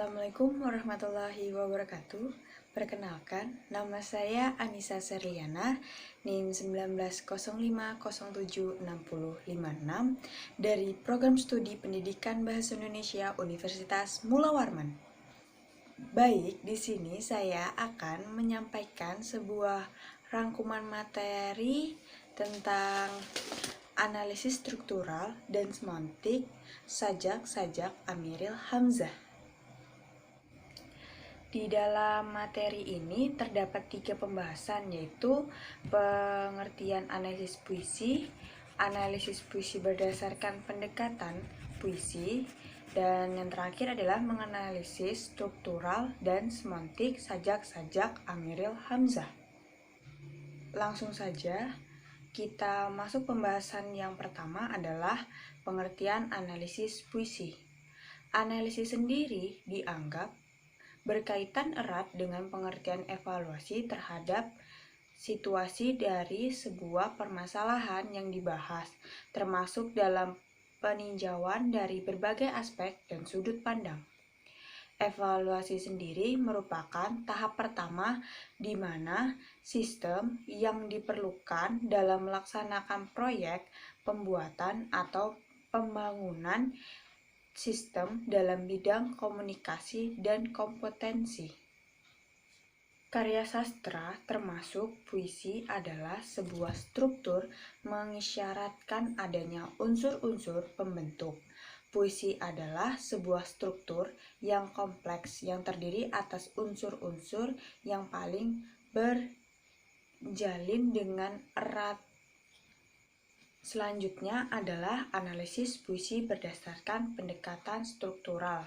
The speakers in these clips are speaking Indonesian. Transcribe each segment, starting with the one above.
Assalamualaikum warahmatullahi wabarakatuh. Perkenalkan, nama saya Anissa Serliana, NIM 1905076056 dari Program Studi Pendidikan Bahasa Indonesia Universitas Mula Warman. Baik, di sini saya akan menyampaikan sebuah rangkuman materi tentang analisis struktural dan semantik sajak Amiril Hamzah. Di dalam materi ini terdapat 3 pembahasan, yaitu pengertian analisis puisi berdasarkan pendekatan puisi, dan yang terakhir adalah menganalisis struktural dan semantik sajak Amiril Hamzah. Langsung saja kita masuk pembahasan yang pertama adalah pengertian analisis puisi. Analisis sendiri dianggap berkaitan erat dengan pengertian evaluasi terhadap situasi dari sebuah permasalahan yang dibahas, termasuk dalam peninjauan dari berbagai aspek dan sudut pandang. Evaluasi sendiri merupakan tahap pertama di mana sistem yang diperlukan dalam melaksanakan proyek pembuatan atau pembangunan sistem dalam bidang komunikasi dan kompetensi. Karya sastra termasuk puisi adalah sebuah struktur mengisyaratkan adanya unsur-unsur pembentuk. Puisi adalah sebuah struktur yang kompleks yang terdiri atas unsur-unsur yang paling berjalin dengan erat. Selanjutnya adalah analisis puisi berdasarkan pendekatan struktural.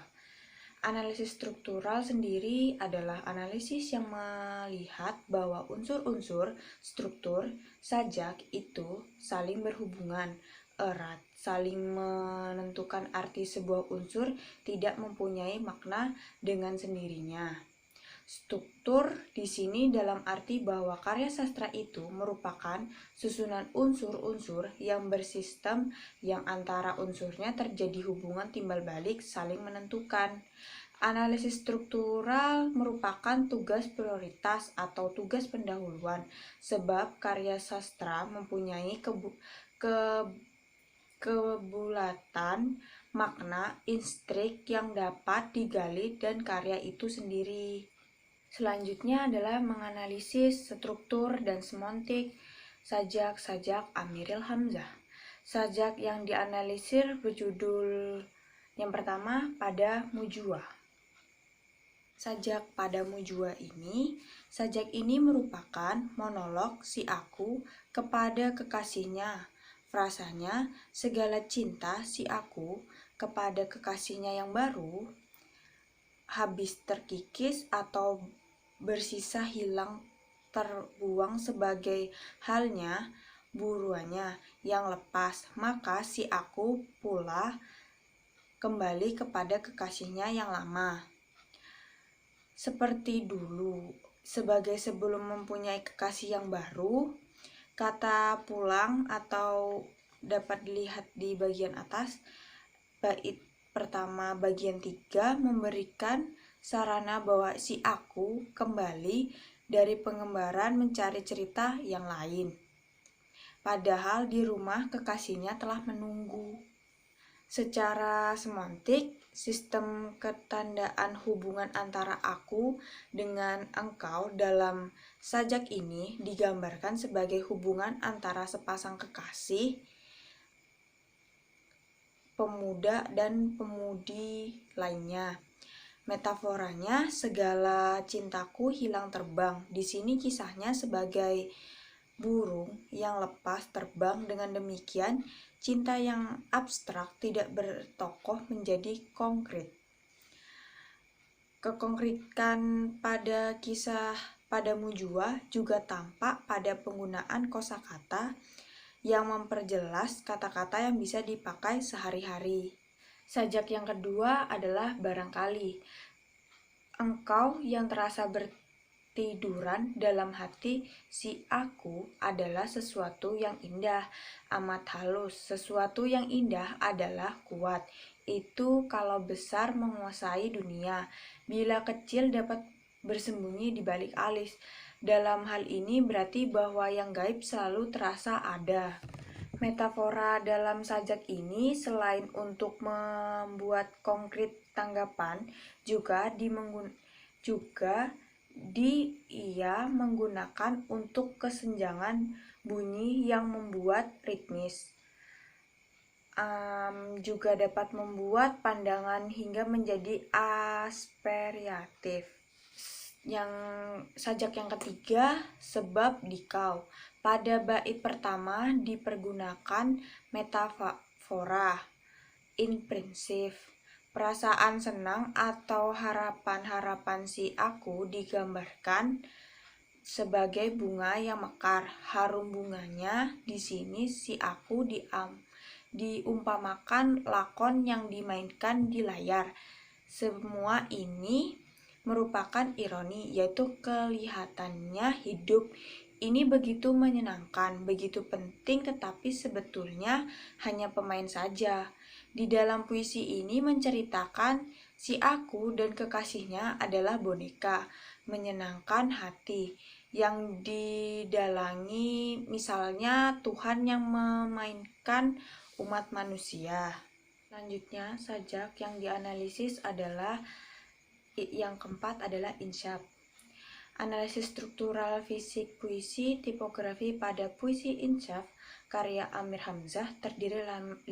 Analisis struktural sendiri adalah analisis yang melihat bahwa unsur-unsur struktur sajak itu saling berhubungan erat, saling menentukan arti sebuah unsur tidak mempunyai makna dengan sendirinya. Struktur di sini dalam arti bahwa karya sastra itu merupakan susunan unsur-unsur yang bersistem yang antara unsurnya terjadi hubungan timbal balik saling menentukan. Analisis struktural merupakan tugas prioritas atau tugas pendahuluan sebab karya sastra mempunyai kebulatan makna instrik yang dapat digali dan karya itu sendiri. Selanjutnya adalah menganalisis struktur dan semantik sajak Amiril Hamzah. Sajak yang dianalisir berjudul yang pertama Pada Mujua. Sajak Pada Mujua ini, sajak ini merupakan monolog si aku kepada kekasihnya. Frasanya, segala cinta si aku kepada kekasihnya yang baru habis terkikis atau bersisa hilang terbuang sebagai halnya buruannya yang lepas, maka si aku pula kembali kepada kekasihnya yang lama. Seperti dulu, sebagai sebelum mempunyai kekasih yang baru, kata pulang atau dapat dilihat di bagian atas, bait pertama bagian 3 memberikan sarana bahwa si aku kembali dari pengembaraan mencari cerita yang lain. Padahal di rumah kekasihnya telah menunggu. Secara semantik, sistem ketandaan hubungan antara aku dengan engkau dalam sajak ini digambarkan sebagai hubungan antara sepasang kekasih, pemuda dan pemudi lainnya. Metaforanya, segala cintaku hilang terbang. Di sini kisahnya sebagai burung yang lepas terbang. Dengan demikian, cinta yang abstrak tidak bertokoh menjadi konkret. Kekonkretikan pada kisah Pada Mujua juga tampak pada penggunaan kosakata yang memperjelas kata-kata yang bisa dipakai sehari-hari. Sajak yang kedua adalah barangkali. Engkau yang terasa bertiduran dalam hati si aku adalah sesuatu yang indah, amat halus. Sesuatu yang indah adalah kuat. itu kalau besar menguasai dunia, bila kecil dapat bersembunyi di balik alis. Dalam hal ini berarti bahwa yang gaib selalu terasa ada. Metafora dalam sajak ini selain untuk membuat konkret tanggapan, ia menggunakan untuk kesenjangan bunyi yang membuat ritmis. Juga dapat membuat pandangan hingga menjadi aspiratif. Yang sajak yang ketiga, sebab dikau. Pada bait pertama dipergunakan metafora impresif. Perasaan senang atau harapan-harapan si aku digambarkan sebagai bunga yang mekar. Harum bunganya di sini si aku diumpamakan lakon yang dimainkan di layar. Semua ini merupakan ironi, yaitu kelihatannya hidup ini begitu menyenangkan, begitu penting, tetapi sebetulnya hanya pemain saja. Di dalam puisi ini menceritakan si aku dan kekasihnya adalah boneka, menyenangkan hati, yang didalangi misalnya Tuhan yang memainkan umat manusia. Selanjutnya, sajak yang dianalisis adalah yang keempat adalah insyaf. Analisis struktural fisik puisi tipografi pada puisi insyaf karya Amir Hamzah terdiri 5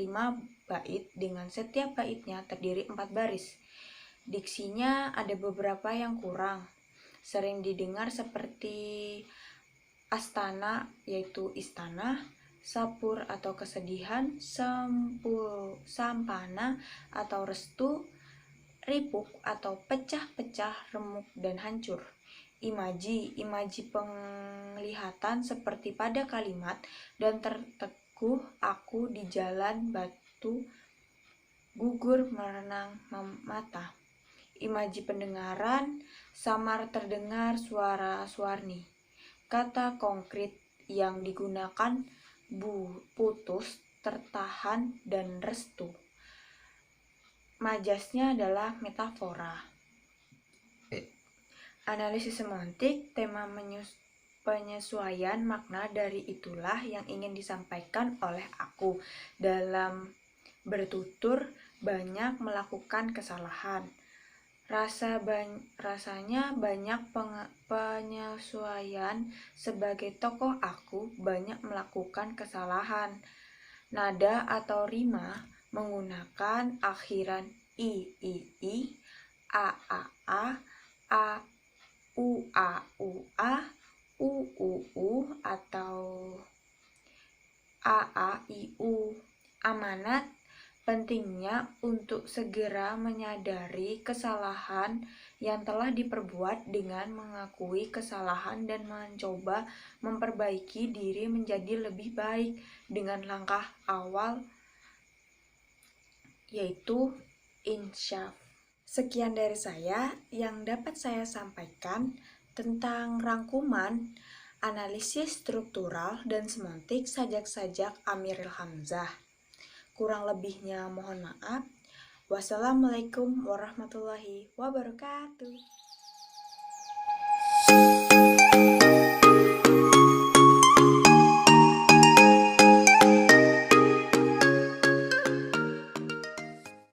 bait dengan setiap baitnya terdiri 4 baris. Diksinya ada beberapa yang kurang, sering didengar seperti astana yaitu istana, sapur atau kesedihan, sampana atau restu, ripuk atau pecah-pecah, remuk dan hancur. Imaji penglihatan seperti pada kalimat dan terteguh aku di jalan batu gugur merenang mata. Imaji pendengaran samar terdengar suara suarni. Kata konkret yang digunakan putus, tertahan dan restu. Majasnya adalah metafora. Analisis semantik, tema penyesuaian makna dari itulah yang ingin disampaikan oleh aku. Dalam bertutur banyak melakukan kesalahan. Rasanya banyak penyesuaian sebagai tokoh aku banyak melakukan kesalahan. Nada atau rima menggunakan akhiran i, a, u, atau a, i, u. Amanat pentingnya untuk segera menyadari kesalahan yang telah diperbuat dengan mengakui kesalahan dan mencoba memperbaiki diri menjadi lebih baik dengan langkah awal yaitu insyaf. Sekian dari saya yang dapat saya sampaikan tentang rangkuman analisis struktural dan semantik sajak-sajak Amiril Hamzah. Kurang lebihnya mohon maaf. Wassalamualaikum warahmatullahi wabarakatuh.